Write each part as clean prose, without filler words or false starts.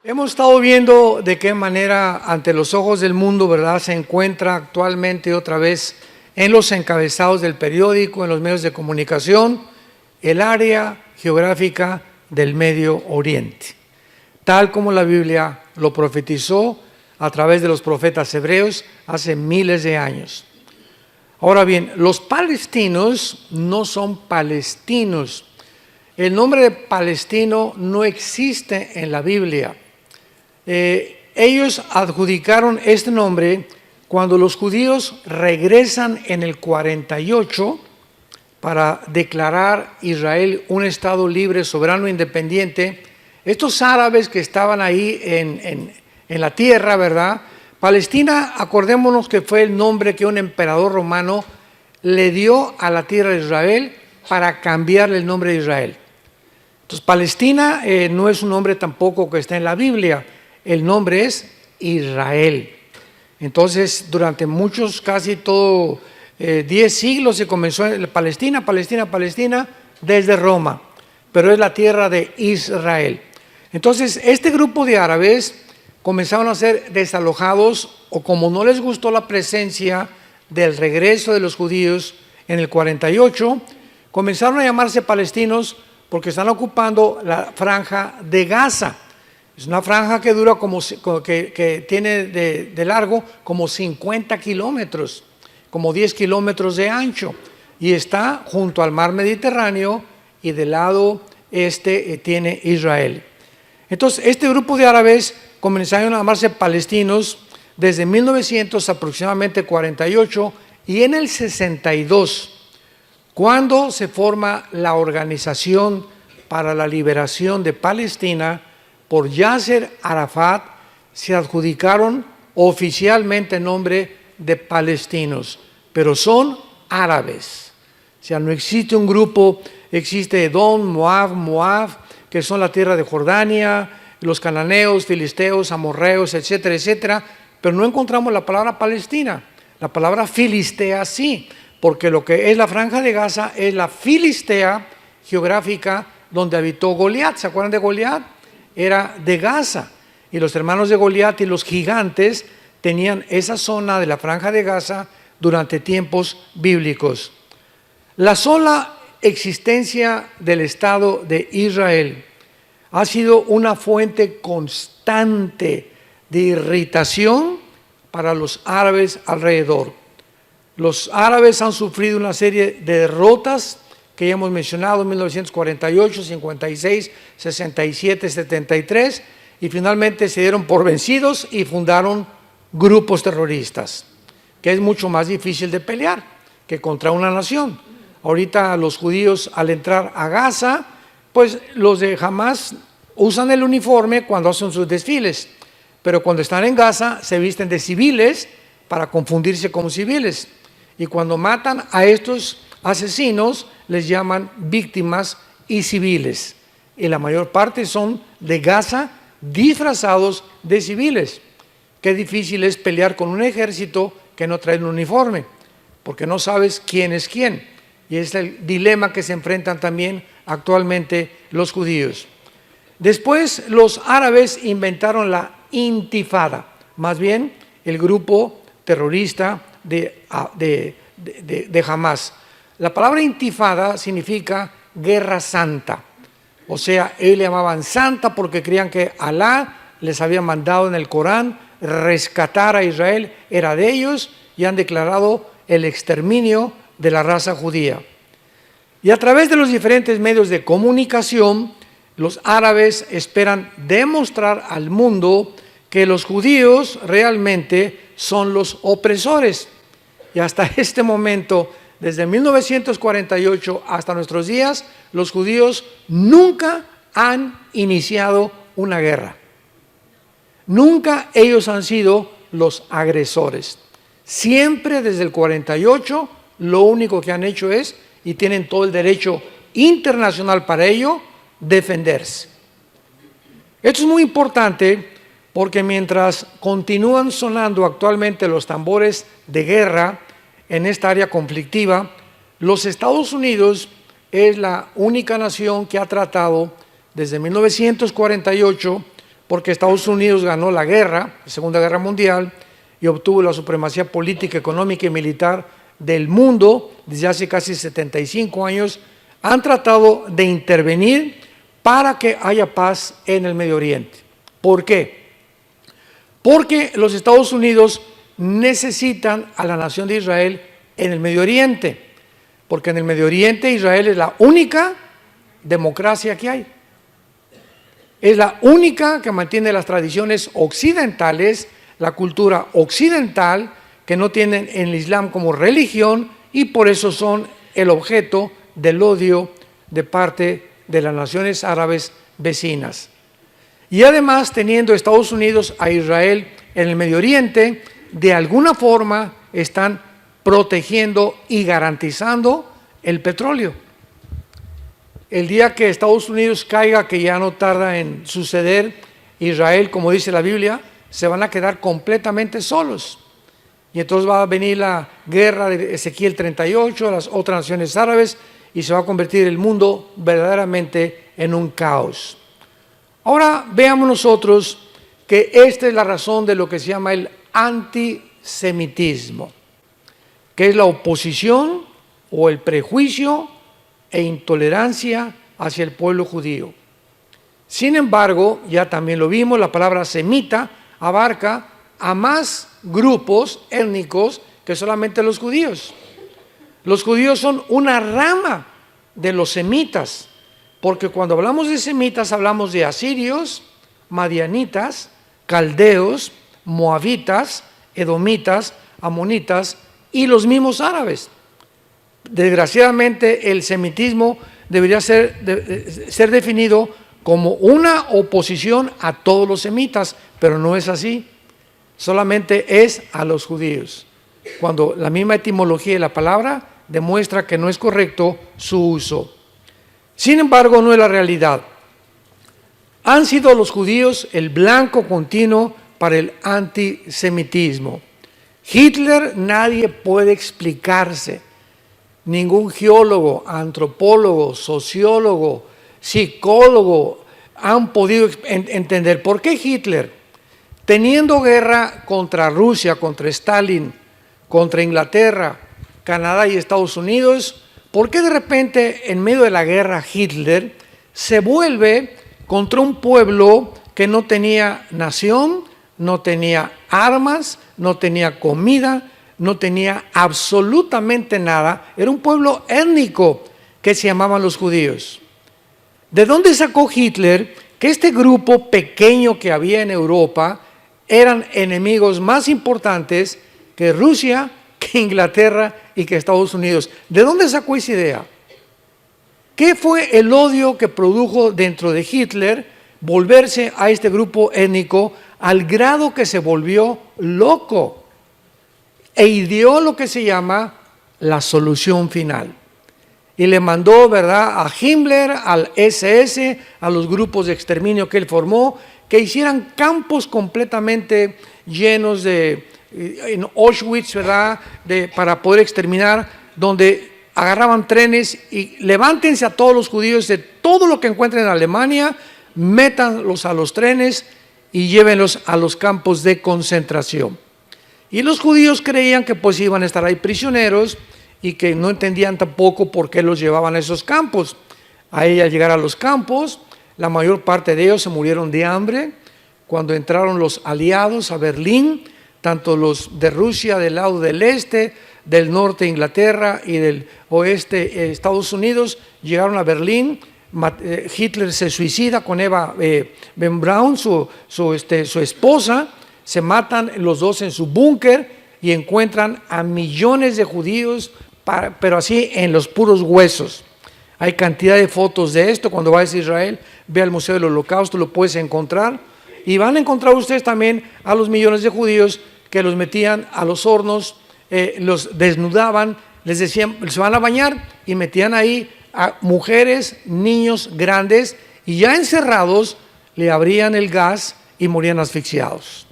Hemos estado viendo de qué manera ante los ojos del mundo, ¿verdad?, se encuentra actualmente otra vez en los encabezados del periódico, en los medios de comunicación, el área geográfica del Medio Oriente, tal como la Biblia lo profetizó a través de los profetas hebreos hace miles de años. Ahora bien, los palestinos no son palestinos. El nombre de palestino no existe en la Biblia. Ellos adjudicaron este nombre cuando los judíos regresan en el 48 para declarar Israel un estado libre, soberano, independiente. Estos árabes que estaban ahí en la tierra, ¿verdad? Palestina, acordémonos que fue el nombre que un emperador romano le dio a la tierra de Israel para cambiarle el nombre de Israel. Entonces, Palestina no es un nombre tampoco que está en la Biblia, el nombre es Israel. Entonces, durante muchos, casi todo 10 siglos se comenzó en Palestina, desde Roma, pero es la tierra de Israel. Entonces, este grupo de árabes comenzaron a ser desalojados, o como no les gustó la presencia del regreso de los judíos en el 48, comenzaron a llamarse palestinos porque están ocupando la franja de Gaza. Es una franja que dura que tiene de largo como 50 kilómetros, como 10 kilómetros de ancho, y está junto al mar Mediterráneo, y del lado este tiene Israel. Entonces, este grupo de árabes comenzaron a llamarse palestinos desde 1900 aproximadamente 48, y en el 62, cuando se forma la Organización para la Liberación de Palestina por Yasser Arafat, se adjudicaron oficialmente el nombre de palestinos, pero son árabes. O sea, no existe un grupo, existe Edom, Moab, que son la tierra de Jordania, los cananeos, filisteos, amorreos, etcétera, etcétera, pero no encontramos la palabra Palestina. La palabra Filistea sí, porque lo que es la franja de Gaza es la Filistea geográfica donde habitó Goliat. ¿Se acuerdan de Goliat? Era de Gaza, y los hermanos de Goliat y los gigantes tenían esa zona de la franja de Gaza durante tiempos bíblicos. La sola existencia del Estado de Israel ha sido una fuente constante de irritación para los árabes alrededor. Los árabes han sufrido una serie de derrotas que ya hemos mencionado, 1948, 56, 67, 73, y finalmente se dieron por vencidos y fundaron grupos terroristas, que es mucho más difícil de pelear que contra una nación. Ahorita los judíos, al entrar a Gaza, pues los de Hamas usan el uniforme cuando hacen sus desfiles, pero cuando están en Gaza se visten de civiles para confundirse como civiles, y cuando matan a estos asesinos les llaman víctimas y civiles, y la mayor parte son de Gaza disfrazados de civiles. Qué difícil es pelear con un ejército que no trae un uniforme, porque no sabes quién es quién, y es el dilema que se enfrentan también actualmente los judíos. Después los árabes inventaron la intifada, más bien el grupo terrorista de Hamas. La palabra intifada significa guerra santa, o sea, ellos le llamaban santa porque creían que Alá les había mandado en el Corán rescatar a Israel, era de ellos, y han declarado el exterminio de la raza judía. Y a través de los diferentes medios de comunicación, los árabes esperan demostrar al mundo que los judíos realmente son los opresores. Y hasta este momento, desde 1948 hasta nuestros días, los judíos nunca han iniciado una guerra. Nunca ellos han sido los agresores. Siempre desde el 48, lo único que han hecho es, y tienen todo el derecho internacional para ello, defenderse. Esto es muy importante porque mientras continúan sonando actualmente los tambores de guerra en esta área conflictiva, los Estados Unidos es la única nación que ha tratado desde 1948 porque Estados Unidos ganó la guerra, la Segunda Guerra Mundial, y obtuvo la supremacía política, económica y militar del mundo desde hace casi 75 años, han tratado de intervenir para que haya paz en el Medio Oriente. ¿Por qué? Porque los Estados Unidos necesitan a la nación de Israel en el Medio Oriente, porque en el Medio Oriente Israel es la única democracia que hay. Es la única que mantiene las tradiciones occidentales, la cultura occidental, que no tienen en el Islam como religión y por eso son el objeto del odio de parte de las naciones árabes vecinas. Y además, teniendo Estados Unidos a Israel en el Medio Oriente, de alguna forma están protegiendo y garantizando el petróleo. El día que Estados Unidos caiga, que ya no tarda en suceder, Israel, como dice la Biblia, se van a quedar completamente solos. Y entonces va a venir la guerra de Ezequiel 38, las otras naciones árabes, y se va a convertir el mundo verdaderamente en un caos. Ahora veamos nosotros que esta es la razón de lo que se llama el antisemitismo, que es la oposición o el prejuicio e intolerancia hacia el pueblo judío. Sin embargo, ya también lo vimos, la palabra semita abarca a más grupos étnicos que solamente los judíos. Los judíos son una rama de los semitas, porque cuando hablamos de semitas hablamos de asirios, madianitas, caldeos, moabitas, edomitas, amonitas y los mismos árabes. Desgraciadamente el semitismo debería ser definido como una oposición a todos los semitas, pero no es así, solamente es a los judíos, cuando la misma etimología de la palabra demuestra que no es correcto su uso. Sin embargo, no es la realidad. Han sido los judíos el blanco continuo para el antisemitismo. Hitler nadie puede explicarse, ningún geólogo, antropólogo, sociólogo, psicólogo han podido entender por qué Hitler, teniendo guerra contra Rusia, contra Stalin, contra Inglaterra, Canadá y Estados Unidos, por qué de repente en medio de la guerra Hitler se vuelve contra un pueblo que no tenía nación, no tenía armas, no tenía comida, no tenía absolutamente nada, era un pueblo étnico que se llamaban los judíos. ¿De dónde sacó Hitler que este grupo pequeño que había en Europa eran enemigos más importantes que Rusia, que Inglaterra y que Estados Unidos? ¿De dónde sacó esa idea? ¿Qué fue el odio que produjo dentro de Hitler volverse a este grupo étnico al grado que se volvió loco e ideó lo que se llama la solución final? Y le mandó, ¿verdad?, a Himmler, al SS, a los grupos de exterminio que él formó, que hicieran campos completamente llenos en Auschwitz, ¿verdad?, para poder exterminar, donde agarraban trenes y levántense a todos los judíos de todo lo que encuentren en Alemania, métanlos a los trenes y llévenlos a los campos de concentración. Y los judíos creían que pues iban a estar ahí prisioneros y que no entendían tampoco por qué los llevaban a esos campos. Ahí al llegar a los campos, la mayor parte de ellos se murieron de hambre. Cuando entraron los aliados a Berlín, tanto los de Rusia del lado del este, del norte Inglaterra y del oeste Estados Unidos, llegaron a Berlín. Hitler se suicida con Eva Ben Braun, su esposa. Se matan los dos en su búnker y encuentran a millones de judíos, pero así en los puros huesos. Hay cantidad de fotos de esto. Cuando vayas a Israel, ve al Museo del Holocausto, lo puedes encontrar. Y van a encontrar ustedes también a los millones de judíos que los metían a los hornos, los desnudaban, les decían, se van a bañar, y metían ahí a mujeres, niños, grandes, y ya encerrados le abrían el gas y morían asfixiados.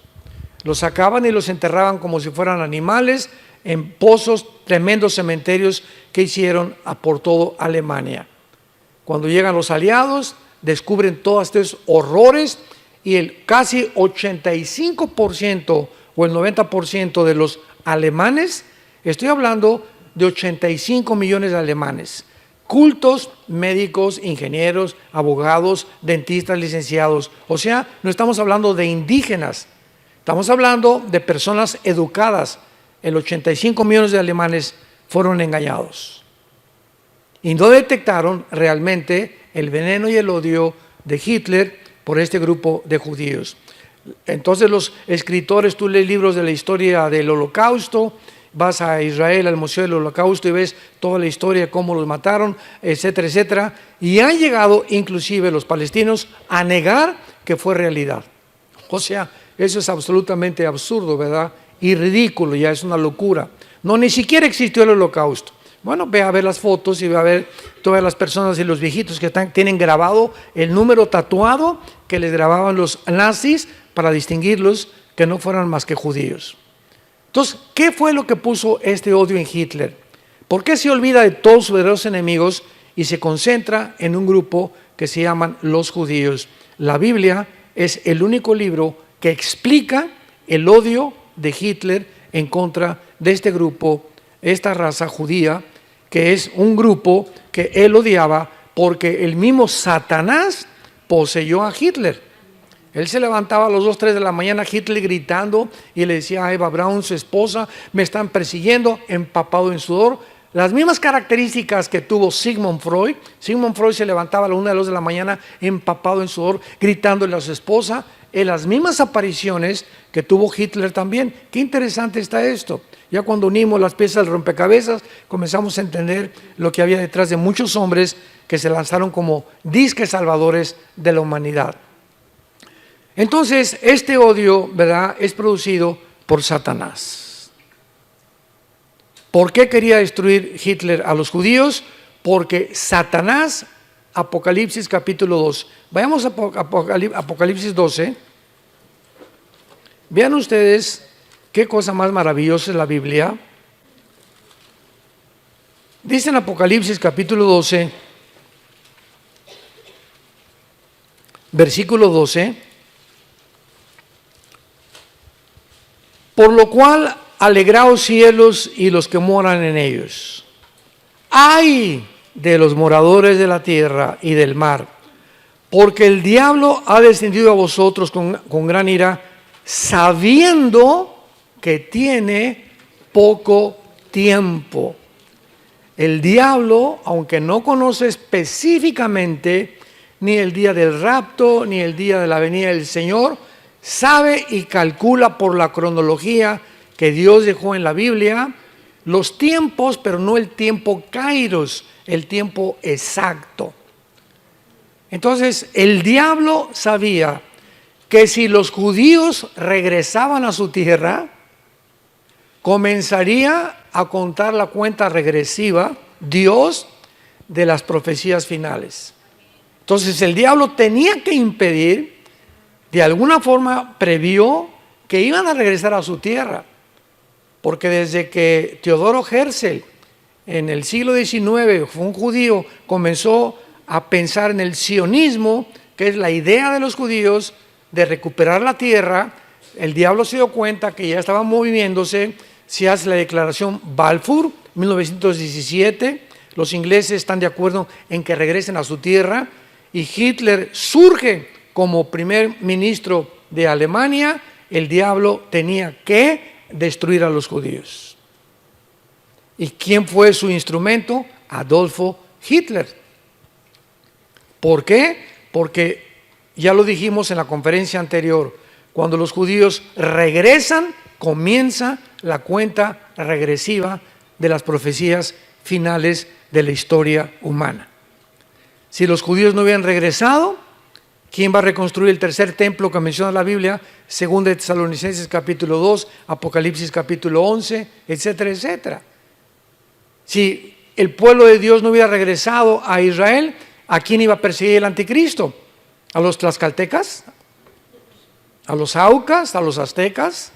Los sacaban y los enterraban como si fueran animales en pozos, tremendos cementerios que hicieron por todo Alemania. Cuando llegan los aliados, descubren todos estos horrores y el casi 85% o el 90% de los alemanes, estoy hablando de 85 millones de alemanes, cultos, médicos, ingenieros, abogados, dentistas, licenciados. O sea, no estamos hablando de indígenas, estamos hablando de personas educadas. El 85 millones de alemanes fueron engañados y no detectaron realmente el veneno y el odio de Hitler por este grupo de judíos. Entonces los escritores, tú lees libros de la historia del Holocausto, vas a Israel, al Museo del Holocausto y ves toda la historia de cómo los mataron, etcétera, etcétera. Y han llegado inclusive los palestinos a negar que fue realidad. O sea, eso es absolutamente absurdo, ¿verdad? Y ridículo, ya es una locura. No, ni siquiera existió el Holocausto. Bueno, ve a ver las fotos y ve a ver todas las personas y los viejitos que tienen grabado el número tatuado que les grababan los nazis para distinguirlos que no fueran más que judíos. Entonces, ¿qué fue lo que puso este odio en Hitler? ¿Por qué se olvida de todos sus verdaderos enemigos y se concentra en un grupo que se llaman los judíos? La Biblia es el único libro que explica el odio de Hitler en contra de este grupo, esta raza judía, que es un grupo que él odiaba porque el mismo Satanás poseyó a Hitler. Él se levantaba a las 2, 3 de la mañana, Hitler gritando, y le decía a Eva Braun, su esposa, me están persiguiendo, empapado en sudor. Las mismas características que tuvo Sigmund Freud. Sigmund Freud se levantaba a las 1, 2 de la mañana, empapado en sudor, gritándole a su esposa, en las mismas apariciones que tuvo Hitler también. Qué interesante está esto. Ya cuando unimos las piezas del rompecabezas, comenzamos a entender lo que había detrás de muchos hombres que se lanzaron como disques salvadores de la humanidad. Entonces, este odio, ¿verdad?, es producido por Satanás. ¿Por qué quería destruir Hitler a los judíos? Porque Satanás, Apocalipsis capítulo 2. Vayamos a Apocalipsis 12. Vean ustedes qué cosa más maravillosa es la Biblia. Dice en Apocalipsis capítulo 12, versículo 12. Por lo cual, alegraos cielos y los que moran en ellos. ¡Ay de los moradores de la tierra y del mar! Porque el diablo ha descendido a vosotros con gran ira, sabiendo que tiene poco tiempo. El diablo, aunque no conoce específicamente ni el día del rapto, ni el día de la venida del Señor, sabe y calcula por la cronología que Dios dejó en la Biblia los tiempos, pero no el tiempo kairos, el tiempo exacto. Entonces, el diablo sabía que si los judíos regresaban a su tierra, comenzaría a contar la cuenta regresiva, Dios, de las profecías finales. Entonces, el diablo tenía que impedir, de alguna forma previó que iban a regresar a su tierra, porque desde que Teodoro Herzl en el siglo XIX fue un judío, comenzó a pensar en el sionismo, que es la idea de los judíos de recuperar la tierra. El diablo se dio cuenta que ya estaba moviéndose, se hace la declaración Balfour, 1917, los ingleses están de acuerdo en que regresen a su tierra, y Hitler surge como primer ministro de Alemania. El diablo tenía que destruir a los judíos. ¿Y quién fue su instrumento? Adolfo Hitler. ¿Por qué? Porque ya lo dijimos en la conferencia anterior, cuando los judíos regresan, comienza la cuenta regresiva de las profecías finales de la historia humana. Si los judíos no hubieran regresado, ¿quién va a reconstruir el tercer templo que menciona la Biblia? Según de Tesalonicenses capítulo 2, Apocalipsis capítulo 11, etcétera, etcétera. Si el pueblo de Dios no hubiera regresado a Israel, ¿a quién iba a perseguir el anticristo? ¿A los tlaxcaltecas? ¿A los aucas? ¿A los aztecas?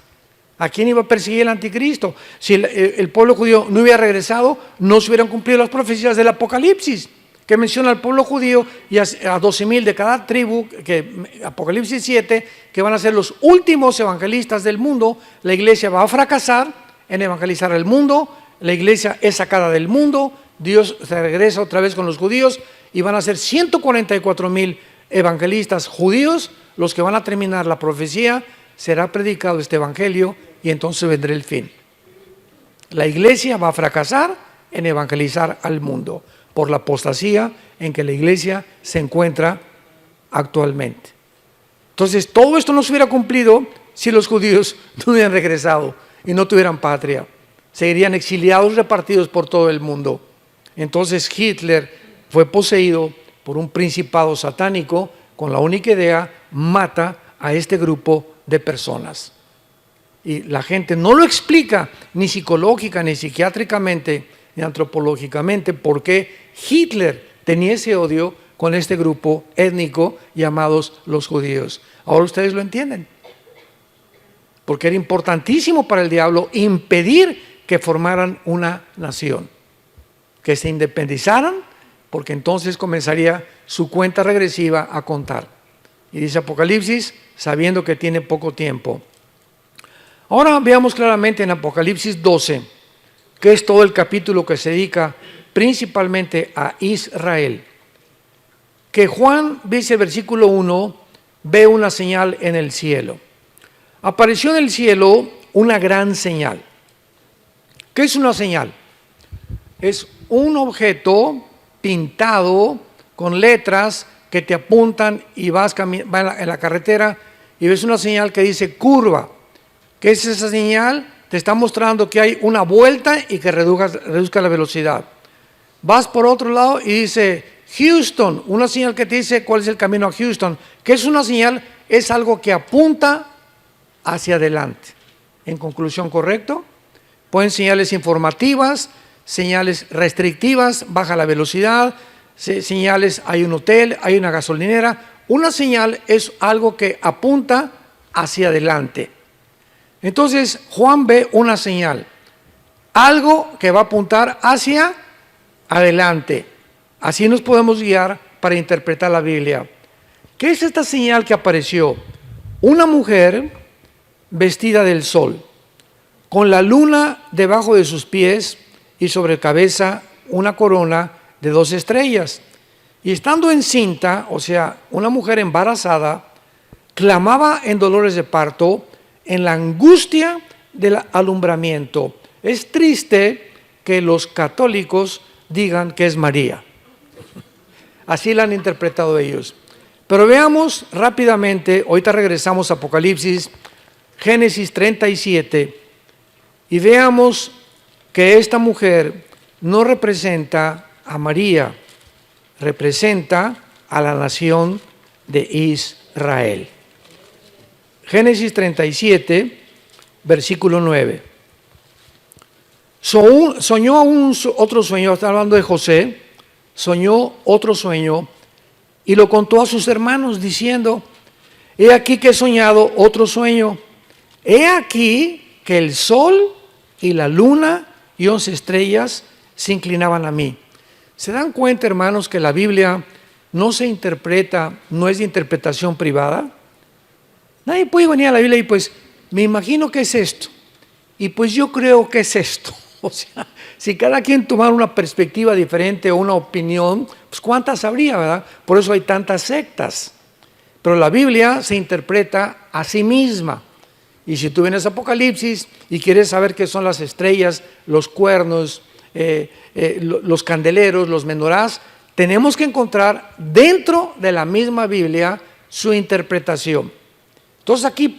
¿A quién iba a perseguir el anticristo? Si el pueblo judío no hubiera regresado, no se hubieran cumplido las profecías del Apocalipsis, que menciona al pueblo judío y a 12,000 de cada tribu, que Apocalipsis 7, que van a ser los últimos evangelistas del mundo. La iglesia va a fracasar en evangelizar el mundo, la iglesia es sacada del mundo, Dios se regresa otra vez con los judíos y van a ser 144,000 evangelistas judíos los que van a terminar la profecía. Será predicado este evangelio y entonces vendrá el fin. La iglesia va a fracasar en evangelizar al mundo por la apostasía en que la iglesia se encuentra actualmente. Entonces, todo esto no se hubiera cumplido si los judíos no hubieran regresado y no tuvieran patria. Seguirían exiliados, repartidos por todo el mundo. Entonces, Hitler fue poseído por un principado satánico con la única idea: mata a este grupo de personas. Y la gente no lo explica ni psicológica, ni psiquiátricamente, ni antropológicamente, por qué Hitler tenía ese odio con este grupo étnico llamados los judíos. Ahora ustedes lo entienden. Porque era importantísimo para el diablo impedir que formaran una nación, que se independizaran, porque entonces comenzaría su cuenta regresiva a contar. Y dice Apocalipsis, sabiendo que tiene poco tiempo. Ahora veamos claramente en Apocalipsis 12, que es todo el capítulo que se dedica principalmente a Israel. Que Juan, dice el versículo 1, ve una señal en el cielo. Apareció en el cielo una gran señal. ¿Qué es una señal? Es un objeto pintado con letras que te apuntan y vas en la carretera y ves una señal que dice curva. ¿Qué es esa señal? Te está mostrando que hay una vuelta y que reduzca la velocidad. Vas por otro lado y dice Houston, una señal que te dice cuál es el camino a Houston. ¿Qué es una señal? Es algo que apunta hacia adelante. En conclusión, ¿correcto? Pueden señales informativas, señales restrictivas, baja la velocidad, señales, hay un hotel, hay una gasolinera. Una señal es algo que apunta hacia adelante. Entonces Juan ve una señal, algo que va a apuntar hacia adelante. Así nos podemos guiar para interpretar la Biblia. ¿Qué es esta señal que apareció? Una mujer vestida del sol, con la luna debajo de sus pies y sobre la cabeza una corona de 2 estrellas. Y estando encinta, o sea, una mujer embarazada, clamaba en dolores de parto, en la angustia del alumbramiento. Es triste que los católicos digan que es María. Así la han interpretado ellos. Pero veamos rápidamente, ahorita regresamos a Apocalipsis, Génesis 37, y veamos que esta mujer no representa a María, representa a la nación de Israel. Génesis 37, versículo 9. Soñó otro sueño, está hablando de José, soñó otro sueño y lo contó a sus hermanos diciendo: he aquí que he soñado otro sueño, he aquí que el sol y la luna y 11 estrellas se inclinaban a mí. ¿Se dan cuenta, hermanos, que la Biblia no se interpreta, no es de interpretación privada? Nadie puede venir a la Biblia y pues, me imagino que es esto, y pues yo creo que es esto. O sea, si cada quien tomara una perspectiva diferente o una opinión, pues cuántas habría, ¿verdad? Por eso hay tantas sectas. Pero la Biblia se interpreta a sí misma. Y si tú vienes a Apocalipsis y quieres saber qué son las estrellas, los cuernos, los candeleros, los menorás, tenemos que encontrar dentro de la misma Biblia su interpretación. Entonces aquí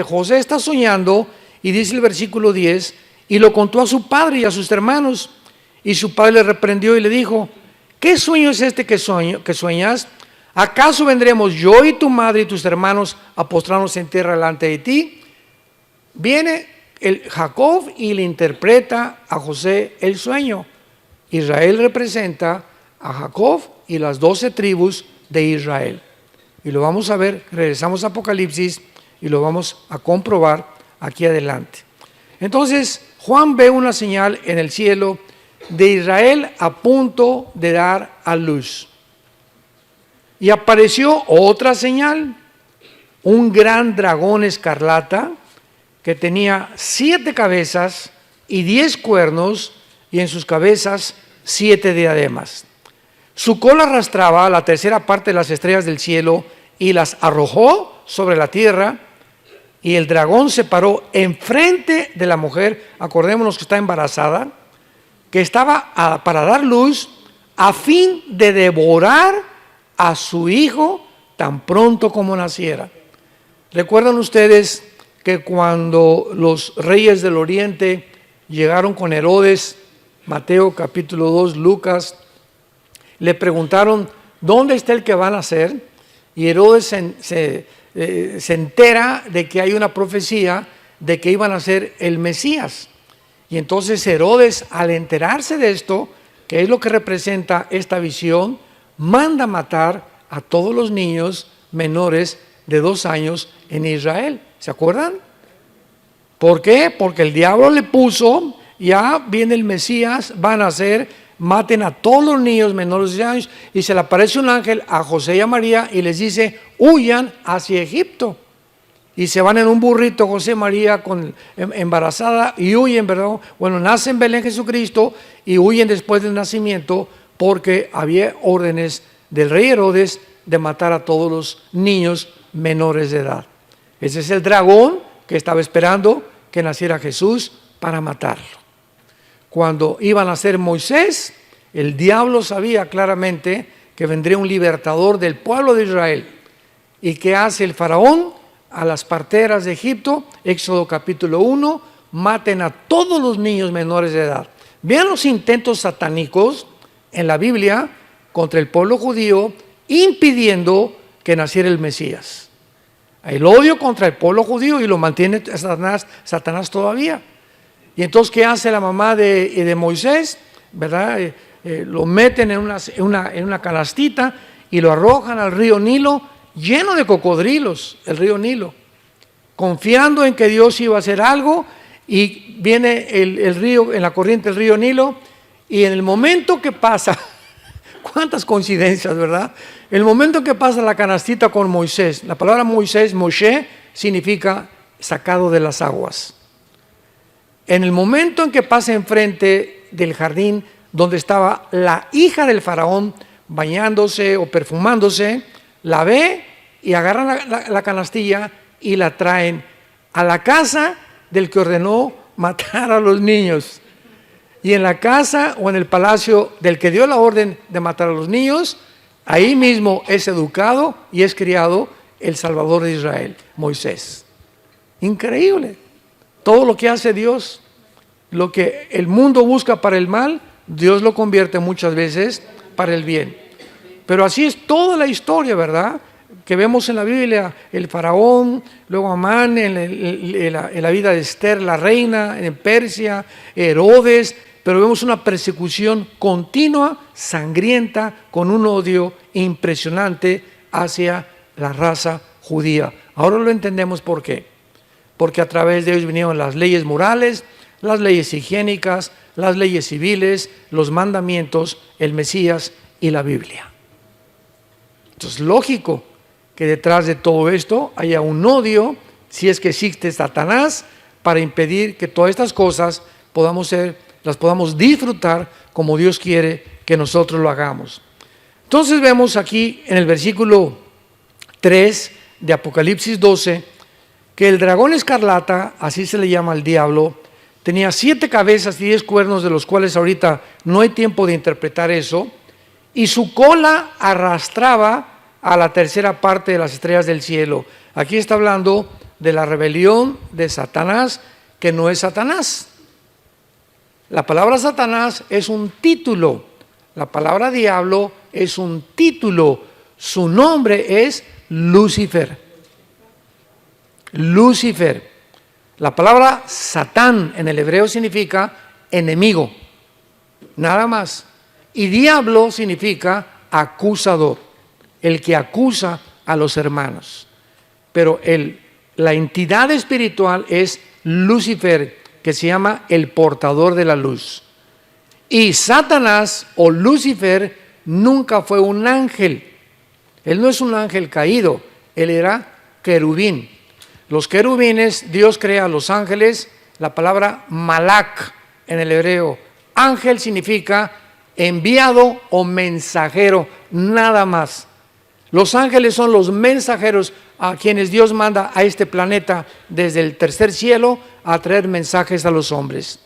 José está soñando y dice el versículo 10, y lo contó a su padre y a sus hermanos, y su padre le reprendió y le dijo: ¿qué sueño es este que sueñas? ¿Acaso vendremos yo y tu madre y tus hermanos a postrarnos en tierra delante de ti? Viene Jacob y le interpreta a José el sueño. Israel representa a Jacob y las 12 tribus de Israel. Y lo vamos a ver, regresamos a Apocalipsis y lo vamos a comprobar aquí adelante. Entonces, Juan ve una señal en el cielo de Israel a punto de dar a luz. Y apareció otra señal, un gran dragón escarlata que tenía 7 cabezas y 10 cuernos, y en sus cabezas 7 diademas. Su cola arrastraba la tercera parte de las estrellas del cielo y las arrojó sobre la tierra, y el dragón se paró enfrente de la mujer, acordémonos que está embarazada, que estaba para dar luz, a fin de devorar a su hijo tan pronto como naciera. ¿Recuerdan ustedes que cuando los reyes del oriente llegaron con Herodes, Mateo capítulo 2, Lucas, le preguntaron, ¿dónde está el que va a nacer? Y Herodes se entera de que hay una profecía de que iban a ser el Mesías. Y entonces Herodes, al enterarse de esto, que es lo que representa esta visión, manda matar a todos los niños menores de 2 años en Israel. ¿Se acuerdan? ¿Por qué? Porque el diablo le puso, ya viene el Mesías, van a nacer, maten a todos los niños menores de 2 años, y se le aparece un ángel a José y a María y les dice, huyan hacia Egipto. Y se van en un burrito José y María embarazada y huyen, ¿verdad? Bueno, nace en Belén Jesucristo y huyen después del nacimiento porque había órdenes del rey Herodes de matar a todos los niños menores de edad. Ese es el dragón que estaba esperando que naciera Jesús para matarlo. Cuando iba a nacer Moisés, el diablo sabía claramente que vendría un libertador del pueblo de Israel. ¿Y qué hace el faraón? A las parteras de Egipto, Éxodo capítulo 1, maten a todos los niños menores de edad. Vean los intentos satánicos en la Biblia contra el pueblo judío, impidiendo que naciera el Mesías. El odio contra el pueblo judío, y lo mantiene Satanás todavía. Y entonces, ¿qué hace la mamá de Moisés? ¿Verdad? Lo meten en una canastita y lo arrojan al río Nilo, lleno de cocodrilos, el río Nilo, confiando en que Dios iba a hacer algo. Y viene el río, en la corriente del río Nilo, y en el momento que pasa, cuántas coincidencias, ¿verdad? El momento que pasa la canastita con Moisés, la palabra Moisés, Moshe, significa sacado de las aguas. En el momento en que pasa enfrente del jardín donde estaba la hija del faraón bañándose o perfumándose, la ve y agarran la canastilla y la traen a la casa del que ordenó matar a los niños. Y en la casa o en el palacio del que dio la orden de matar a los niños, ahí mismo es educado y es criado el Salvador de Israel, Moisés. Increíble. Todo lo que hace Dios, lo que el mundo busca para el mal, Dios lo convierte muchas veces para el bien. Pero así es toda la historia, ¿verdad? Que vemos en la Biblia, el faraón, luego Amán, en la vida de Esther, la reina, en Persia, Herodes, pero vemos una persecución continua, sangrienta, con un odio impresionante hacia la raza judía. Ahora lo entendemos por qué. Porque a través de ellos vinieron las leyes morales, las leyes higiénicas, las leyes civiles, los mandamientos, el Mesías y la Biblia. Entonces, lógico que detrás de todo esto haya un odio, si es que existe Satanás, para impedir que todas estas cosas las podamos disfrutar como Dios quiere que nosotros lo hagamos. Entonces vemos aquí en el versículo 3 de Apocalipsis 12, que el dragón escarlata, así se le llama al diablo, tenía 7 cabezas y 10 cuernos, de los cuales ahorita no hay tiempo de interpretar eso, y su cola arrastraba a la tercera parte de las estrellas del cielo. Aquí está hablando de la rebelión de Satanás, que no es Satanás. La palabra Satanás es un título, la palabra diablo es un título, su nombre es Lucifer. Lucifer. La palabra Satán en el hebreo significa enemigo, nada más. Y diablo significa acusador, el que acusa a los hermanos. Pero la entidad espiritual es Lucifer, que se llama el portador de la luz. Y Satanás o Lucifer nunca fue un ángel. Él no es un ángel caído, él era querubín. Los querubines, Dios crea a los ángeles, la palabra malak en el hebreo. Ángel significa enviado o mensajero, nada más. Los ángeles son los mensajeros a quienes Dios manda a este planeta desde el tercer cielo a traer mensajes a los hombres.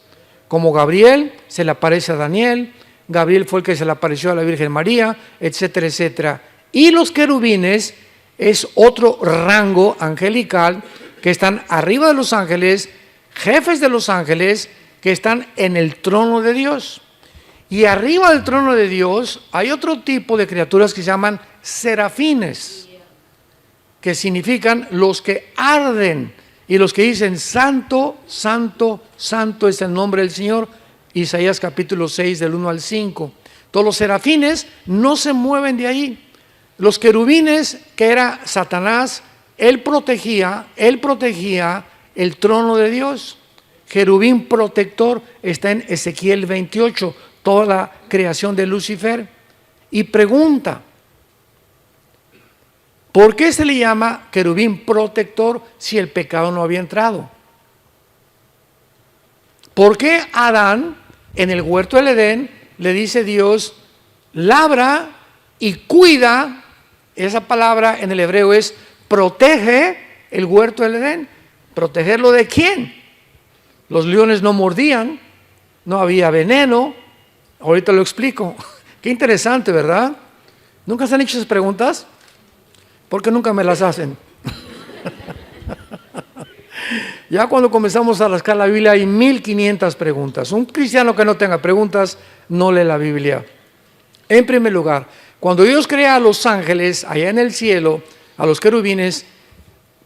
Como Gabriel se le aparece a Daniel, Gabriel fue el que se le apareció a la Virgen María, etcétera, etcétera. Y los querubines es otro rango angelical que están arriba de los ángeles, jefes de los ángeles que están en el trono de Dios. Y arriba del trono de Dios hay otro tipo de criaturas que se llaman serafines, que significan los que arden y los que dicen santo, santo, santo es el nombre del Señor. Isaías capítulo 6 del 1 al 5. Todos los serafines no se mueven de ahí. Los querubines, que era Satanás, él protegía el trono de Dios. Querubín protector está en Ezequiel 28, toda la creación de Lucifer. Y pregunta, ¿por qué se le llama querubín protector si el pecado no había entrado? ¿Por qué Adán en el huerto del Edén le dice Dios, labra y cuida? Esa palabra en el hebreo es protege el huerto del Edén. ¿Protegerlo de quién? Los leones no mordían, no había veneno. Ahorita lo explico. Qué interesante, ¿verdad? ¿Nunca se han hecho esas preguntas? ¿Por qué nunca me las hacen? Ya cuando comenzamos a rascar la Biblia hay 1500 preguntas. Un cristiano que no tenga preguntas no lee la Biblia. En primer lugar, cuando Dios crea a los ángeles allá en el cielo, a los querubines,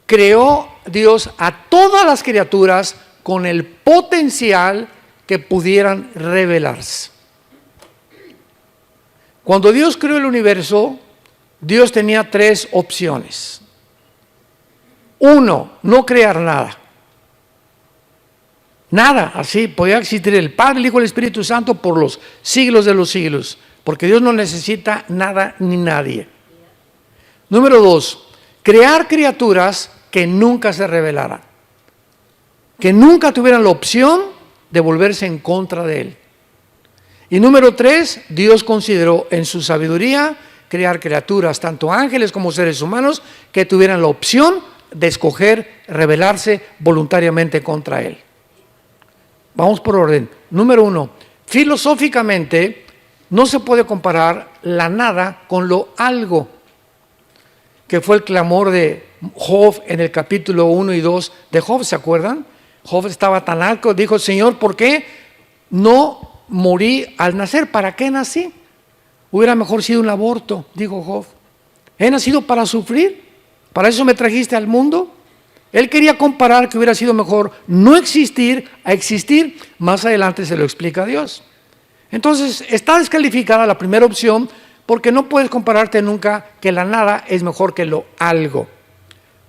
creó Dios a todas las criaturas con el potencial que pudieran revelarse. Cuando Dios creó el universo, Dios tenía 3 opciones. 1, no crear nada. Nada, así podía existir el Padre, el Hijo y el Espíritu Santo por los siglos de los siglos, porque Dios no necesita nada ni nadie. Número 2, crear criaturas que nunca se rebelaran, que nunca tuvieran la opción de volverse en contra de Él. Y número 3, Dios consideró en su sabiduría crear criaturas, tanto ángeles como seres humanos, que tuvieran la opción de escoger rebelarse voluntariamente contra Él. Vamos por orden. Número 1, filosóficamente no se puede comparar la nada con lo algo, que fue el clamor de Job en el capítulo 1 y 2 de Job, ¿se acuerdan? Job estaba tan alto, dijo, Señor, ¿por qué no morí al nacer? ¿Para qué nací? Hubiera mejor sido un aborto, dijo Job. ¿He nacido para sufrir? ¿Para eso me trajiste al mundo? Él quería comparar que hubiera sido mejor no existir a existir. Más adelante se lo explica Dios. Entonces está descalificada la primera opción porque no puedes compararte nunca que la nada es mejor que lo algo.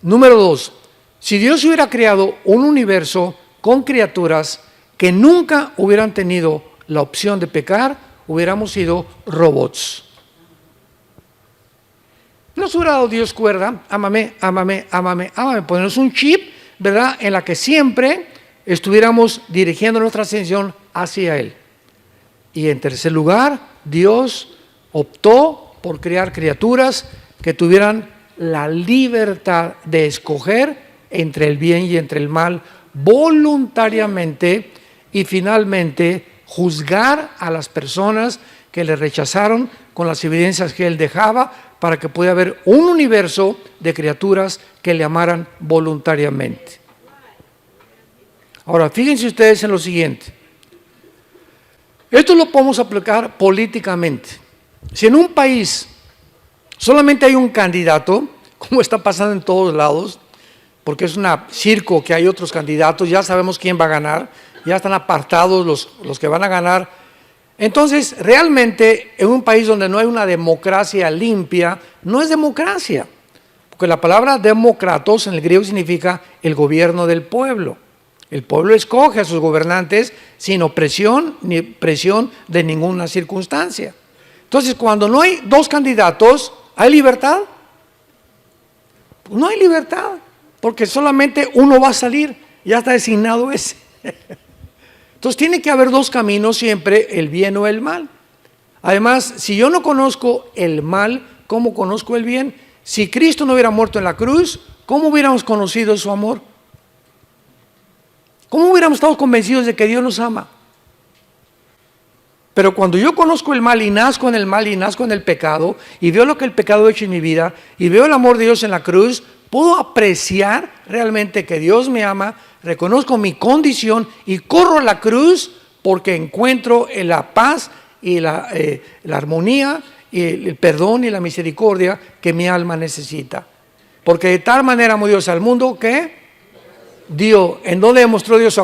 Número 2, si Dios hubiera creado un universo con criaturas que nunca hubieran tenido la opción de pecar, hubiéramos sido robots. Nos hubiera dado Dios cuerda, ámame, ámame, ámame, ámame, ponernos un chip, ¿verdad?, en la que siempre estuviéramos dirigiendo nuestra atención hacia Él. Y en tercer lugar, Dios optó por crear criaturas que tuvieran la libertad de escoger entre el bien y entre el mal voluntariamente y finalmente juzgar a las personas que le rechazaron con las evidencias que Él dejaba para que pudiera haber un universo de criaturas que le amaran voluntariamente. Ahora, fíjense ustedes en lo siguiente. Esto lo podemos aplicar políticamente. Si en un país solamente hay un candidato, como está pasando en todos lados, porque es un circo que hay otros candidatos, ya sabemos quién va a ganar, ya están apartados los que van a ganar. Entonces, realmente, en un país donde no hay una democracia limpia, no es democracia, porque la palabra demócratos en el griego significa el gobierno del pueblo. El pueblo escoge a sus gobernantes sin opresión ni presión de ninguna circunstancia. Entonces, cuando no hay dos candidatos, ¿hay libertad? Pues no hay libertad, porque solamente uno va a salir, ya está designado ese. Entonces tiene que haber dos caminos siempre, el bien o el mal. Además, si yo no conozco el mal, ¿cómo conozco el bien? Si Cristo no hubiera muerto en la cruz, ¿cómo hubiéramos conocido su amor? ¿Cómo hubiéramos estado convencidos de que Dios nos ama? Pero cuando yo conozco el mal y nazco en el mal y nazco en el pecado y veo lo que el pecado ha hecho en mi vida y veo el amor de Dios en la cruz, puedo apreciar realmente que Dios me ama, reconozco mi condición y corro a la cruz porque encuentro en la paz y la armonía y el perdón y la misericordia que mi alma necesita. Porque de tal manera amó Dios al mundo que dio. ¿En dónde demostró Dios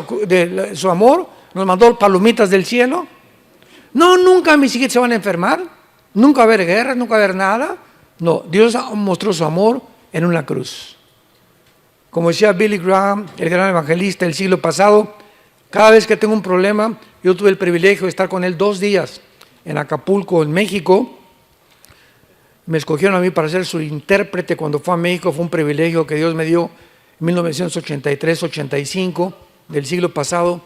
su amor? Nos mandó palomitas del cielo. No, nunca mis hijos se van a enfermar, nunca va a haber guerra, nunca va a haber nada. No, Dios mostró su amor en una cruz. Como decía Billy Graham, el gran evangelista del siglo pasado, cada vez que tengo un problema, yo tuve el privilegio de estar con él 2 días en Acapulco, en México. Me escogieron a mí para ser su intérprete cuando fue a México. Fue un privilegio que Dios me dio en 1983-85 del siglo pasado.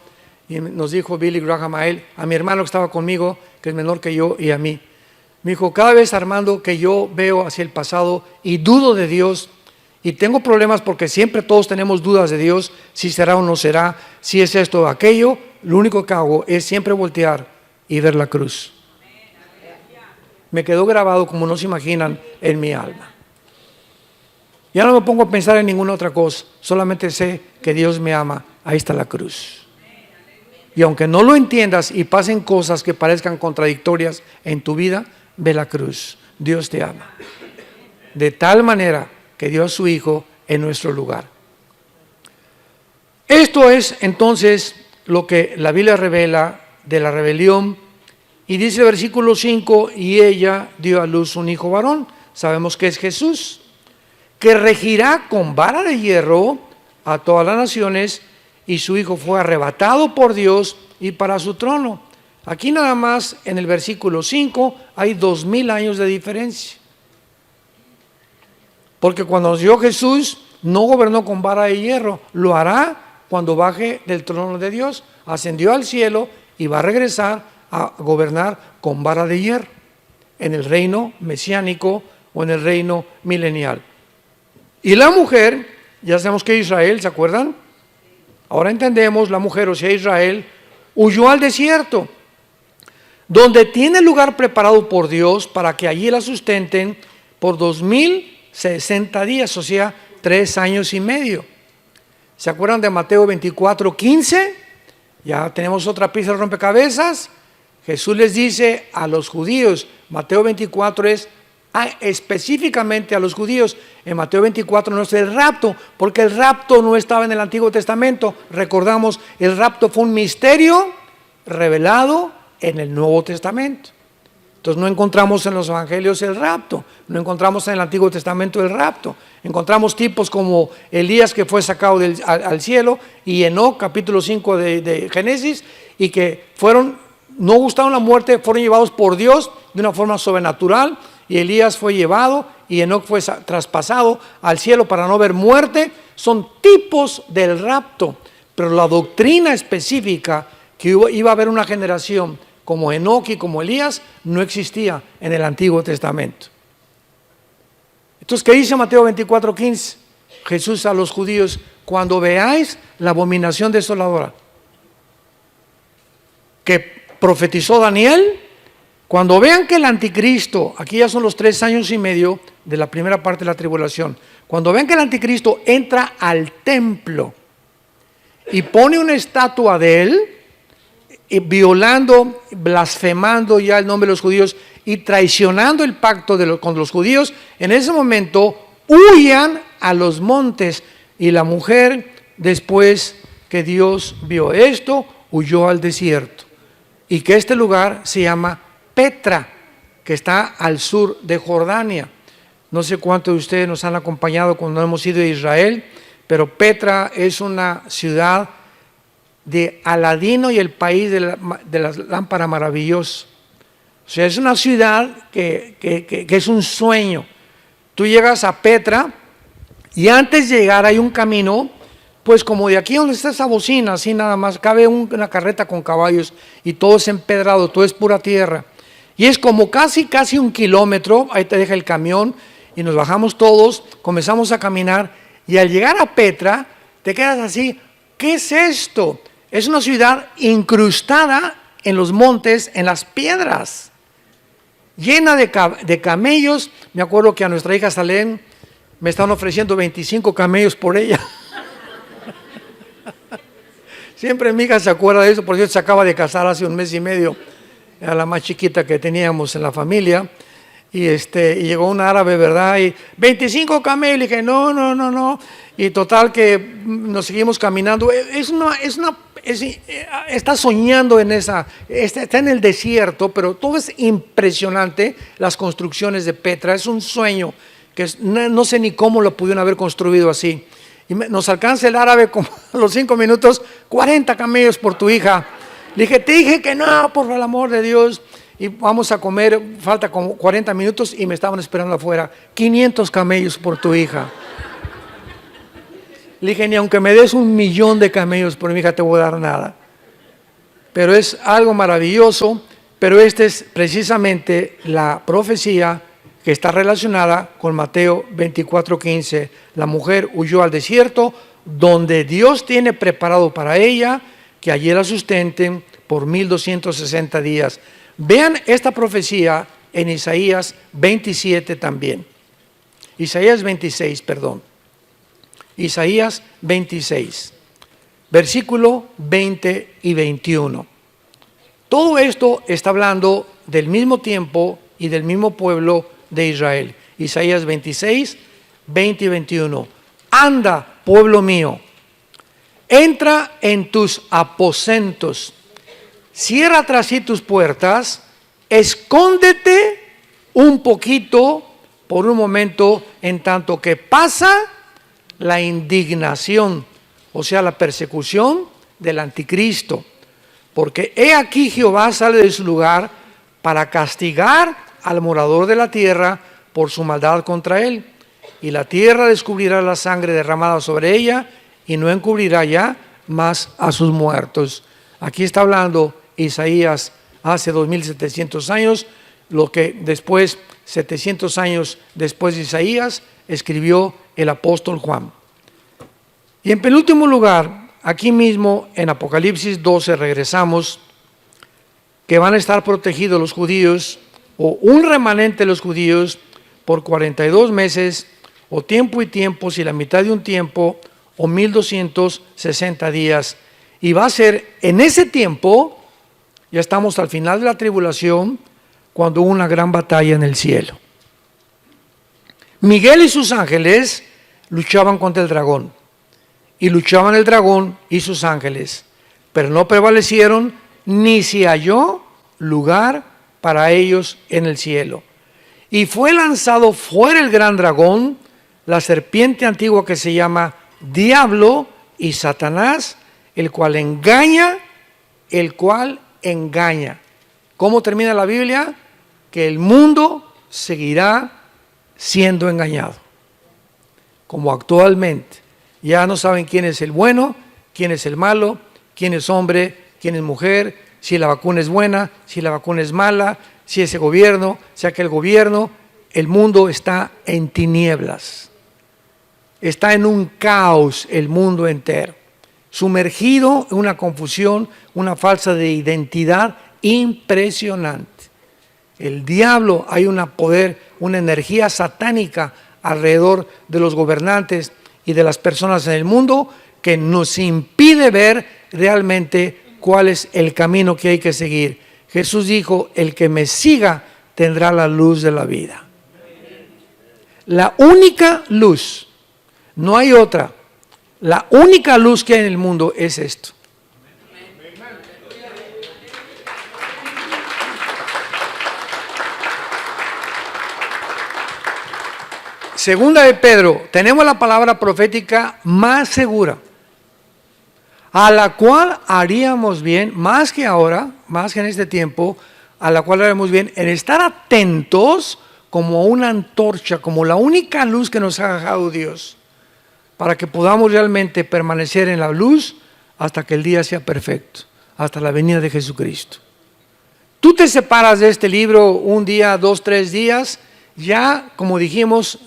Y nos dijo Billy Graham a él, a mi hermano que estaba conmigo, que es menor que yo, y a mí. Me dijo, cada vez, Armando, que yo veo hacia el pasado y dudo de Dios, y tengo problemas porque siempre todos tenemos dudas de Dios, si será o no será, si es esto o aquello, lo único que hago es siempre voltear y ver la cruz. Me quedó grabado, como no se imaginan, en mi alma. Ya no me pongo a pensar en ninguna otra cosa, solamente sé que Dios me ama, ahí está la cruz. Y aunque no lo entiendas y pasen cosas que parezcan contradictorias en tu vida, ve la cruz. Dios te ama. De tal manera que dio a su Hijo en nuestro lugar. Esto es entonces lo que la Biblia revela de la rebelión. Y dice el versículo 5, y ella dio a luz un hijo varón. Sabemos que es Jesús, que regirá con vara de hierro a todas las naciones, y su hijo fue arrebatado por Dios y para su trono. Aquí nada más en el versículo 5 hay 2000 años de diferencia. Porque cuando nació Jesús no gobernó con vara de hierro, lo hará cuando baje del trono de Dios. Ascendió al cielo y va a regresar a gobernar con vara de hierro en el reino mesiánico o en el reino milenial. Y la mujer, ya sabemos que Israel, ¿se acuerdan? Ahora entendemos, la mujer, o sea Israel, huyó al desierto, donde tiene lugar preparado por Dios para que allí la sustenten por 2060 días, o sea, 3 años y medio. ¿Se acuerdan de Mateo 24:15? Ya tenemos otra pieza de rompecabezas. Jesús les dice a los judíos, Mateo 24 es específicamente a los judíos. En Mateo 24 no es el rapto, porque el rapto no estaba en el Antiguo Testamento. Recordamos, el rapto fue un misterio revelado en el Nuevo Testamento. Entonces no encontramos en los evangelios el rapto, no encontramos en el Antiguo Testamento el rapto. Encontramos tipos como Elías, que fue sacado al cielo, y Enoc, capítulo 5 de Génesis, y que no gustaron la muerte, fueron llevados por Dios de una forma sobrenatural. Y Elías fue llevado y Enoc fue traspasado al cielo para no ver muerte. Son tipos del rapto, pero la doctrina específica que iba a haber una generación como Enoc y como Elías no existía en el Antiguo Testamento. Entonces, ¿qué dice Mateo 24:15? Jesús a los judíos, cuando veáis la abominación desoladora que profetizó Daniel, cuando vean que el anticristo, aquí ya son los 3 años y medio de la primera parte de la tribulación, cuando vean que el anticristo entra al templo y pone una estatua de él, violando, blasfemando ya el nombre de los judíos y traicionando el pacto con los judíos, en ese momento huyan a los montes. Y la mujer, después que Dios vio esto, huyó al desierto. Y que este lugar se llama Petra, que está al sur de Jordania. No sé cuántos de ustedes nos han acompañado cuando hemos ido a Israel, pero Petra es una ciudad de Aladino y el país de las lámparas maravillosas. O sea, es una ciudad que es un sueño. Tú llegas a Petra y antes de llegar hay un camino, pues como de aquí donde está esa bocina, así nada más, cabe una carreta con caballos y todo es empedrado, todo es pura tierra. Y es como casi 1 kilómetro, ahí te deja el camión y nos bajamos todos, comenzamos a caminar y al llegar a Petra te quedas así, ¿qué es esto? Es una ciudad incrustada en los montes, en las piedras, llena de camellos. Me acuerdo que a nuestra hija Salén me estaban ofreciendo 25 camellos por ella. Siempre mi hija se acuerda de eso, por cierto, se acaba de casar hace 1 mes y medio, era la más chiquita que teníamos en la familia, y llegó un árabe, ¿verdad? Y 25 camellos, y dije, no, y total que nos seguimos caminando. Está soñando en está en el desierto, pero todo es impresionante, las construcciones de Petra, es un sueño, que no sé ni cómo lo pudieron haber construido así. Y nos alcanza el árabe como a los 5 minutos, 40 camellos por tu hija. Le dije, te dije que no, por el amor de Dios. Y vamos a comer, falta como 40 minutos y me estaban esperando afuera. 500 camellos por tu hija. Le dije, ni aunque me des 1.000.000 de camellos por mi hija te voy a dar nada. Pero es algo maravilloso, pero esta es precisamente la profecía que está relacionada con Mateo 24:15. La mujer huyó al desierto, donde Dios tiene preparado para ella que allí la sustenten por 1260 días. Vean esta profecía en Isaías 27 también. Isaías 26, perdón. Isaías 26, versículo 20 y 21. Todo esto está hablando del mismo tiempo y del mismo pueblo de Israel. Isaías 26, 20 y 21. Anda, pueblo mío, entra en tus aposentos, cierra tras sí tus puertas, escóndete un poquito por un momento en tanto que pasa la indignación, o sea, la persecución del anticristo. Porque he aquí Jehová sale de su lugar para castigar al morador de la tierra por su maldad contra él. Y la tierra descubrirá la sangre derramada sobre ella y no encubrirá ya más a sus muertos. Aquí está hablando Isaías hace 2700 años, lo que después, 700 años después de Isaías, escribió el apóstol Juan. Y en penúltimo lugar, aquí mismo en Apocalipsis 12 regresamos, que van a estar protegidos los judíos, o un remanente de los judíos, por 42 meses, o tiempo y tiempo, si la mitad de un tiempo, o 1260 días. Y va a ser en ese tiempo, ya estamos al final de la tribulación, cuando hubo una gran batalla en el cielo. Miguel y sus ángeles luchaban contra el dragón, y luchaban el dragón y sus ángeles, pero no prevalecieron, ni se halló lugar para ellos en el cielo. Y fue lanzado fuera el gran dragón, la serpiente antigua que se llama Diablo y Satanás, el cual engaña. ¿Cómo termina la Biblia? Que el mundo seguirá siendo engañado, como actualmente. Ya no saben quién es el bueno, quién es el malo, quién es hombre, quién es mujer, si la vacuna es buena, si la vacuna es mala, si ese gobierno, si aquel gobierno. El mundo está en tinieblas, está en un caos el mundo entero, sumergido en una confusión, una falsa de identidad impresionante. El diablo, hay un poder, una energía satánica alrededor de los gobernantes y de las personas en el mundo que nos impide ver realmente cuál es el camino que hay que seguir. Jesús dijo, el que me siga tendrá la luz de la vida. La única luz, no hay otra, la única luz que hay en el mundo es esto. Segunda de Pedro, tenemos la palabra profética más segura. a la cual haríamos bien, más que ahora, más que en este tiempo, a la cual haríamos bien en estar atentos como una antorcha, como la única luz que nos ha dejado Dios, para que podamos realmente permanecer en la luz hasta que el día sea perfecto, hasta la venida de Jesucristo. Tú te separas de este libro un día, 2, 3 días, ya como dijimos,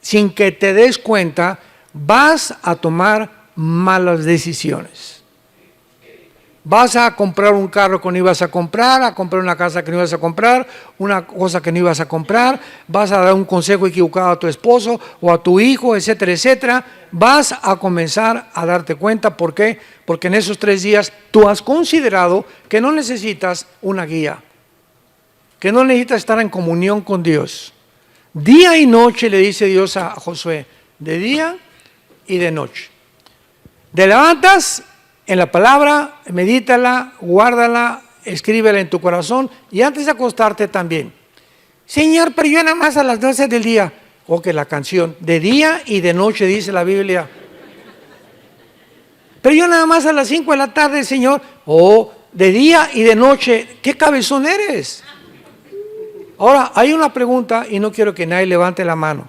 sin que te des cuenta, vas a tomar malas decisiones. Vas a comprar un carro que no ibas a comprar una casa que no ibas a comprar, una cosa que no ibas a comprar, vas a dar un consejo equivocado a tu esposo o a tu hijo, etcétera, etcétera. Vas a comenzar a darte cuenta. ¿Por qué? Porque en esos 3 días tú has considerado que no necesitas una guía, que no necesitas estar en comunión con Dios. Día y noche le dice Dios a Josué, de día y de noche. Te levantas en la palabra, medítala, guárdala, escríbela en tu corazón y antes de acostarte también. Señor, pero yo nada más a las 12 del día. O que la canción, de día y de noche dice la Biblia. Pero yo nada más a las 5 de la tarde, Señor. O de día y de noche. ¿Qué cabezón eres? Ahora, hay una pregunta y no quiero que nadie levante la mano.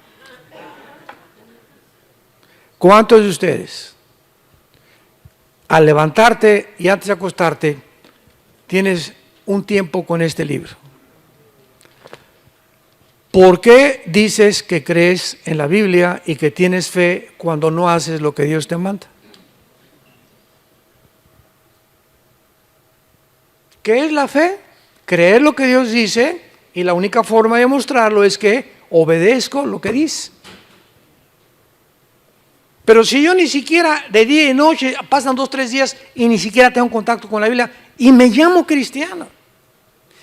¿Cuántos de ustedes, al levantarte y antes de acostarte, tienes un tiempo con este libro? ¿Por qué dices que crees en la Biblia y que tienes fe cuando no haces lo que Dios te manda? ¿Qué es la fe? Creer lo que Dios dice, y la única forma de mostrarlo es que obedezco lo que dice. Pero si yo ni siquiera de día y noche, pasan 2, 3 días y ni siquiera tengo contacto con la Biblia y me llamo cristiano.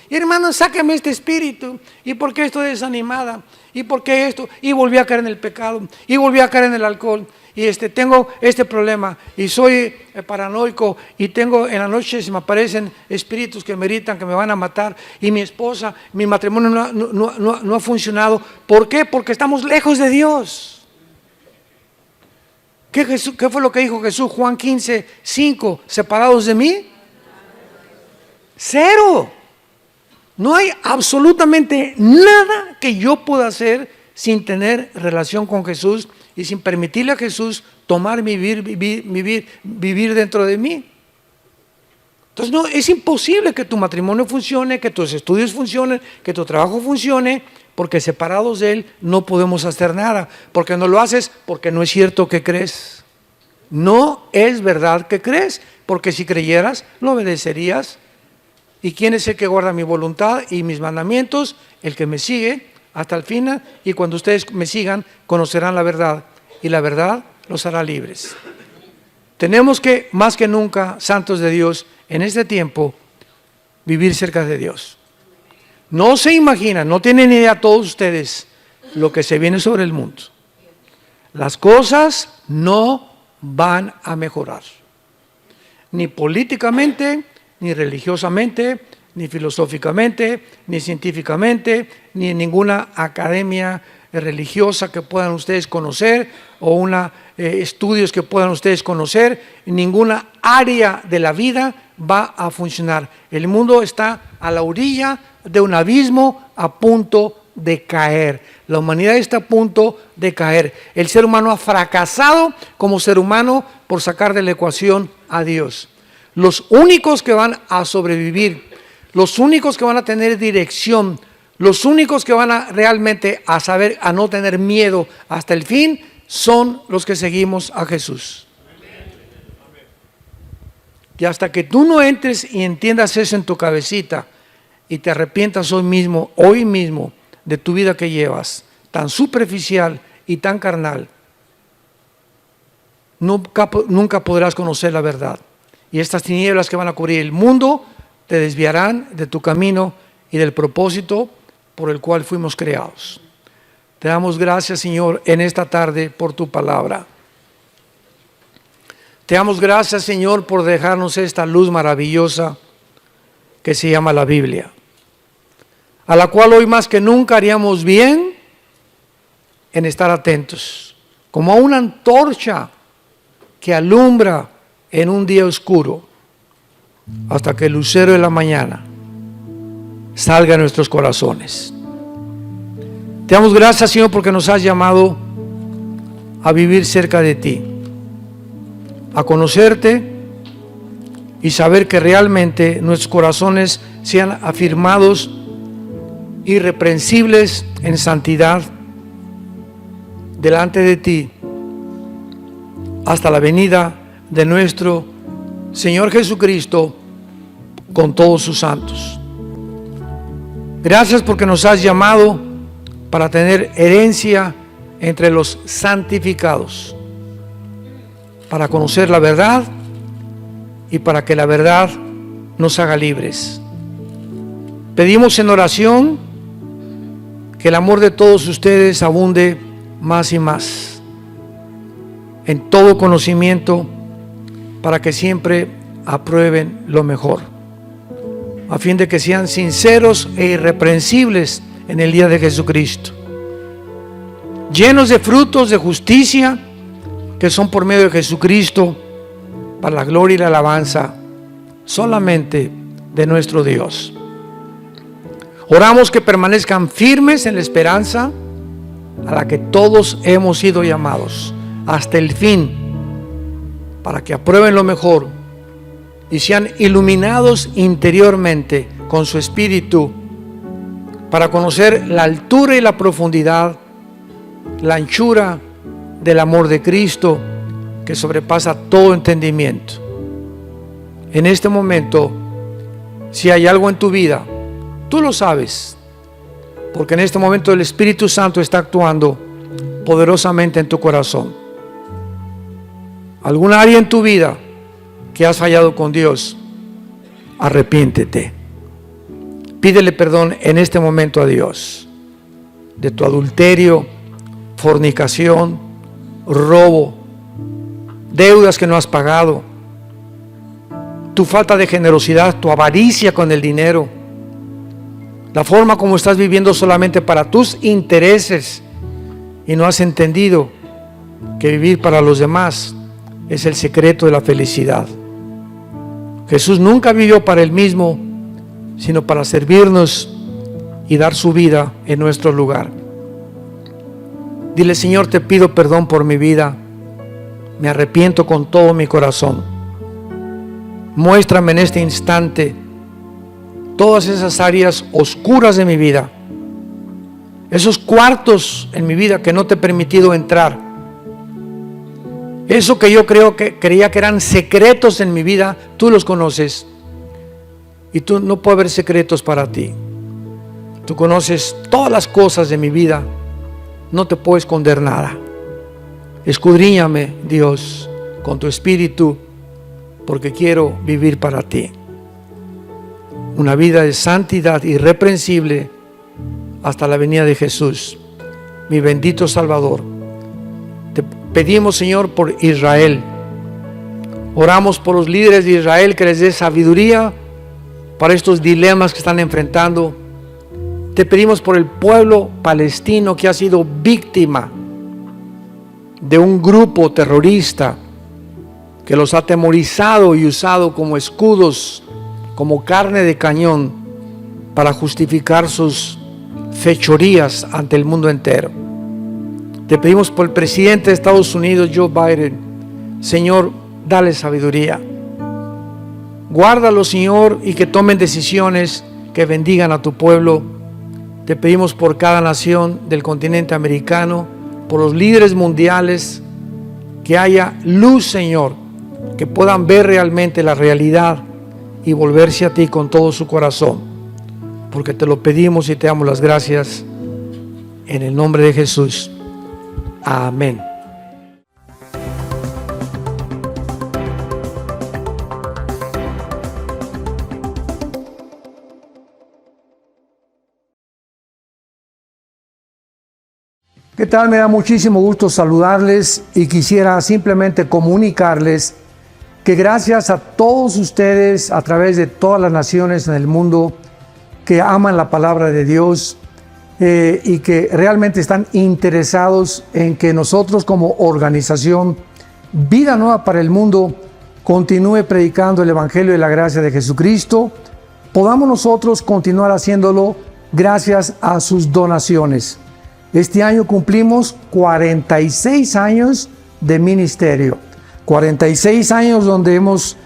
Y hermano, sáqueme este espíritu. ¿Y por qué estoy desanimada? ¿Y por qué esto? Y volví a caer en el pecado. Y volví a caer en el alcohol. Y tengo este problema. Y soy paranoico. Y tengo en la noche se me aparecen espíritus que me gritan que me van a matar. Y mi esposa, mi matrimonio no ha funcionado. ¿Por qué? Porque estamos lejos de Dios. ¿Qué fue lo que dijo Jesús? Juan 15, 5. ¿Separados de mí? 0. No hay absolutamente nada que yo pueda hacer sin tener relación con Jesús y sin permitirle a Jesús tomar vivir dentro de mí. Entonces no, es imposible que tu matrimonio funcione, que tus estudios funcionen, que tu trabajo funcione, porque separados de Él no podemos hacer nada. Porque no lo haces, porque no es cierto que crees. No es verdad que crees, porque si creyeras, lo obedecerías. ¿Y quién es el que guarda mi voluntad y mis mandamientos? El que me sigue hasta el final. Y cuando ustedes me sigan, conocerán la verdad. Y la verdad los hará libres. Tenemos que, más que nunca, santos de Dios, en este tiempo, vivir cerca de Dios. No se imaginan, no tienen idea todos ustedes lo que se viene sobre el mundo. Las cosas no van a mejorar. Ni políticamente, ni religiosamente, ni filosóficamente, ni científicamente, ni en ninguna academia religiosa que puedan ustedes conocer o estudios que puedan ustedes conocer. En ninguna área de la vida va a funcionar. El mundo está a la orilla de un abismo a punto de caer. La humanidad está a punto de caer. El ser humano ha fracasado como ser humano por sacar de la ecuación a Dios. Los únicos que van a sobrevivir, los únicos que van a tener dirección, los únicos que van a realmente a saber, a no tener miedo hasta el fin, son los que seguimos a Jesús. Y hasta que tú no entres y entiendas eso en tu cabecita y te arrepientas hoy mismo, de tu vida que llevas, tan superficial y tan carnal, nunca podrás conocer la verdad. Y estas tinieblas que van a cubrir el mundo te desviarán de tu camino y del propósito por el cual fuimos creados. Te damos gracias, Señor, en esta tarde por tu palabra. Te damos gracias, Señor, por dejarnos esta luz maravillosa que se llama la Biblia, a la cual hoy más que nunca haríamos bien en estar atentos, como a una antorcha que alumbra en un día oscuro hasta que el lucero de la mañana salga a nuestros corazones. Te damos gracias, Señor, porque nos has llamado a vivir cerca de ti, a conocerte y saber que realmente nuestros corazones sean afirmados, irreprensibles en santidad delante de ti hasta la venida de nuestro Señor Jesucristo con todos sus santos. Gracias porque nos has llamado para tener herencia entre los santificados, para conocer la verdad y para que la verdad nos haga libres. Pedimos en oración que el amor de todos ustedes abunde más y más en todo conocimiento, para que siempre aprueben lo mejor, a fin de que sean sinceros e irreprensibles en el día de Jesucristo, llenos de frutos de justicia que son por medio de Jesucristo, para la gloria y la alabanza solamente de nuestro Dios. Oramos que permanezcan firmes en la esperanza a la que todos hemos sido llamados hasta el fin, para que aprueben lo mejor y sean iluminados interiormente con su espíritu, para conocer la altura y la profundidad, la anchura del amor de Cristo que sobrepasa todo entendimiento. En este momento, si hay algo en tu vida, tú lo sabes, porque en este momento el Espíritu Santo está actuando poderosamente en tu corazón. Alguna área en tu vida que has fallado con Dios, arrepiéntete. Pídele perdón en este momento a Dios de tu adulterio, fornicación, robo, deudas que no has pagado, tu falta de generosidad, tu avaricia con el dinero, la forma como estás viviendo solamente para tus intereses y no has entendido que vivir para los demás es el secreto de la felicidad. Jesús nunca vivió para él mismo, sino para servirnos y dar su vida en nuestro lugar. Dile: Señor, te pido perdón por mi vida, me arrepiento con todo mi corazón. Muéstrame en este instante todas esas áreas oscuras de mi vida, esos cuartos en mi vida que no te he permitido entrar, eso que yo creía que eran secretos en mi vida. Tú los conoces y tú no puede haber secretos para ti. Tú conoces todas las cosas de mi vida, no te puedo esconder nada. Escudriñame, Dios, con tu espíritu, porque quiero vivir para ti una vida de santidad irreprensible hasta la venida de Jesús, mi bendito Salvador. Te pedimos, Señor, por Israel. Oramos por los líderes de Israel, que les dé sabiduría para estos dilemas que están enfrentando. Te pedimos por el pueblo palestino que ha sido víctima de un grupo terrorista que los ha atemorizado y usado como escudos, como carne de cañón, para justificar sus fechorías ante el mundo entero. Te pedimos por el presidente de Estados Unidos, Joe Biden. Señor, dale sabiduría. Guárdalo, Señor, y que tomen decisiones que bendigan a tu pueblo. Te pedimos por cada nación del continente americano, por los líderes mundiales, que haya luz, Señor, que puedan ver realmente la realidad y volverse a ti con todo su corazón, porque te lo pedimos y te damos las gracias en el nombre de Jesús. Amén. ¿Qué tal? Me da muchísimo gusto saludarles y quisiera simplemente comunicarles que gracias a todos ustedes a través de todas las naciones en el mundo que aman la palabra de Dios y que realmente están interesados en que nosotros como organización Vida Nueva para el Mundo continúe predicando el Evangelio de la gracia de Jesucristo, podamos nosotros continuar haciéndolo gracias a sus donaciones. Este año cumplimos 46 años de ministerio, 46 años donde hemos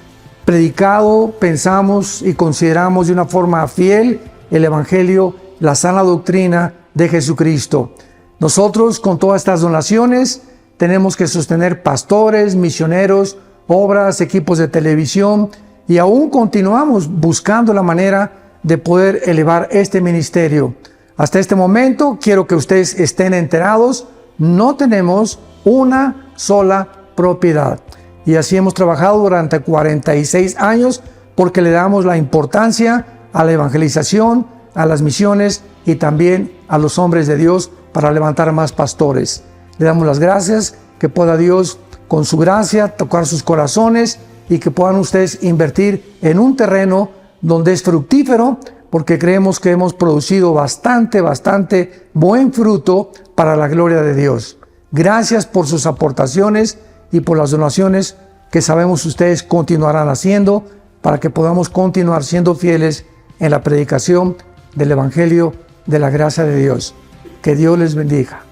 predicado, pensamos y consideramos de una forma fiel el Evangelio, la sana doctrina de Jesucristo. Nosotros con todas estas donaciones tenemos que sostener pastores, misioneros, obras, equipos de televisión y aún continuamos buscando la manera de poder elevar este ministerio. Hasta este momento quiero que ustedes estén enterados, no tenemos una sola propiedad. Y así hemos trabajado durante 46 años porque le damos la importancia a la evangelización, a las misiones y también a los hombres de Dios para levantar más pastores. Le damos las gracias, que pueda Dios con su gracia tocar sus corazones y que puedan ustedes invertir en un terreno donde es fructífero, porque creemos que hemos producido bastante buen fruto para la gloria de Dios. Gracias por sus aportaciones y por las donaciones que sabemos ustedes continuarán haciendo para que podamos continuar siendo fieles en la predicación del Evangelio de la gracia de Dios. Que Dios les bendiga.